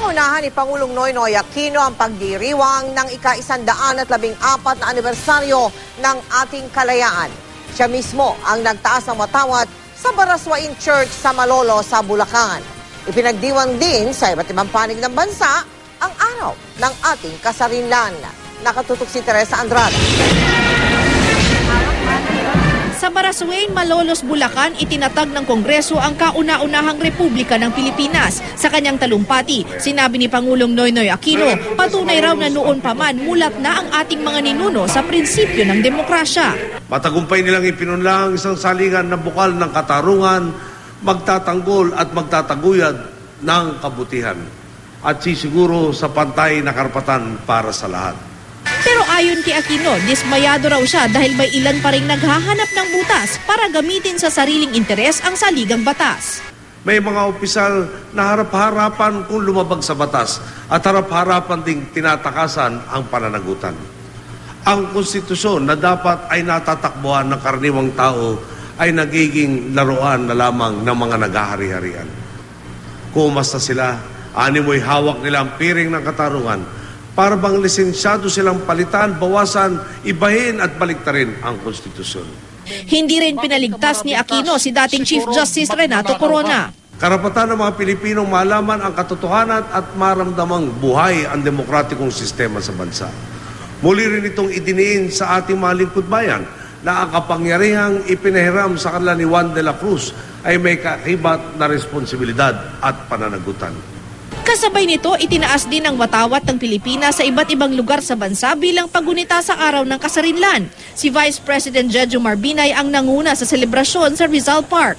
Inuunahan ni Pangulong Noynoy Aquino ang pagdiriwang ng ika-114 na anibersaryo ng ating kalayaan. Siya mismo ang nagtaas ng watawat sa Baraswain Church sa Malolo sa Bulacan. Ipinagdiwang din sa iba't ibang panig ng bansa ang araw ng ating kasarinlan. Nakatutok si Teresa Andrade. Sa Baraswain, Malolos, Bulacan, itinatag ng Kongreso ang kauna-unahang Republika ng Pilipinas. Sa kanyang talumpati, sinabi ni Pangulong Noynoy Aquino, patunay raw na noon pa man mulat na ang ating mga ninuno sa prinsipyo ng demokrasya. Matagumpay nilang ipinunlang isang salingan na bukal ng katarungan, magtatanggol at magtataguyod ng kabutihan at sisiguro sa pantay na karapatan para sa lahat. Pero ayon kay Aquino, dismayado raw siya dahil may ilan pa rin naghahanap ng butas para gamitin sa sariling interes ang saligang batas. May mga opisyal na harap-harapan kung lumabag sa batas at harap-harapan ding tinatakasan ang pananagutan. Ang konstitusyon na dapat ay natatakbuhan ng karaniwang tao ay nagiging laruan na lamang ng mga naghahari-harian. Kung umasta sila, animoy hawak nila ang piring ng katarungan para bang lisensyado silang palitan, bawasan, ibahin at baliktarin ang konstitusyon. Hindi rin pinaligtas ni Aquino si dating Chief Justice Renato Corona. Karapatan ng mga Pilipinong malaman ang katotohanan at maramdamang buhay ang demokratikong sistema sa bansa. Muli rin itong idiniin sa ating mga lingkod bayan na ang kapangyarihang ipinahiram sa kanila ni Juan de la Cruz ay may kaakibat na responsibilidad at pananagutan. Kasabay nito, itinaas din ang watawat ng Pilipinas sa iba't ibang lugar sa bansa bilang paggunita sa araw ng kasarinlan. Si Vice President Jejo Marbinay ang nanguna sa selebrasyon sa Rizal Park.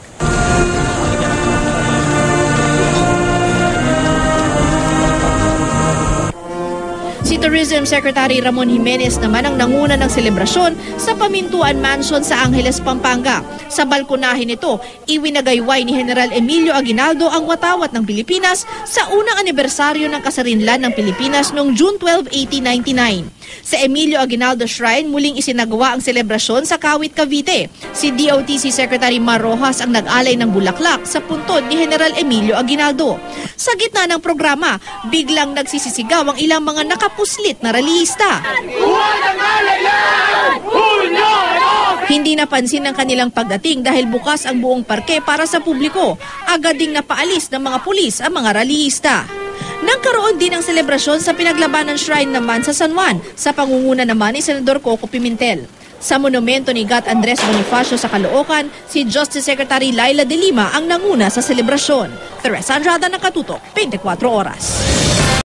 Si Tourism Secretary Ramon Jimenez naman ang nanguna ng selebrasyon sa Pamintuan Mansion sa Angeles, Pampanga. Sa balkonahe nito, iwinagayway ni General Emilio Aguinaldo ang watawat ng Pilipinas sa unang anibersaryo ng kasarinlan ng Pilipinas noong June 12, 1899. Sa Emilio Aguinaldo Shrine, muling isinagawa ang selebrasyon sa Kawit, Cavite. Si DOTC Secretary Mar Rojas ang nag-alay ng bulaklak sa puntod ni General Emilio Aguinaldo. Sa gitna ng programa, biglang nagsisisigaw ang ilang mga nakapuslit na rallyista. Hindi napansin ng kanilang pagdating dahil bukas ang buong parke para sa publiko. Agad ding napaalis ng mga pulis ang mga rallyista. Nagkaroon din ng selebrasyon sa Pinaglabanan Shrine naman sa San Juan, sa pangunguna naman ni Senador Coco Pimentel. Sa monumento ni Gat Andres Bonifacio sa Caloocan, si Justice Secretary Laila De Lima ang nanguna sa selebrasyon. Teresa Andrade, Nakatutok, 24 Oras.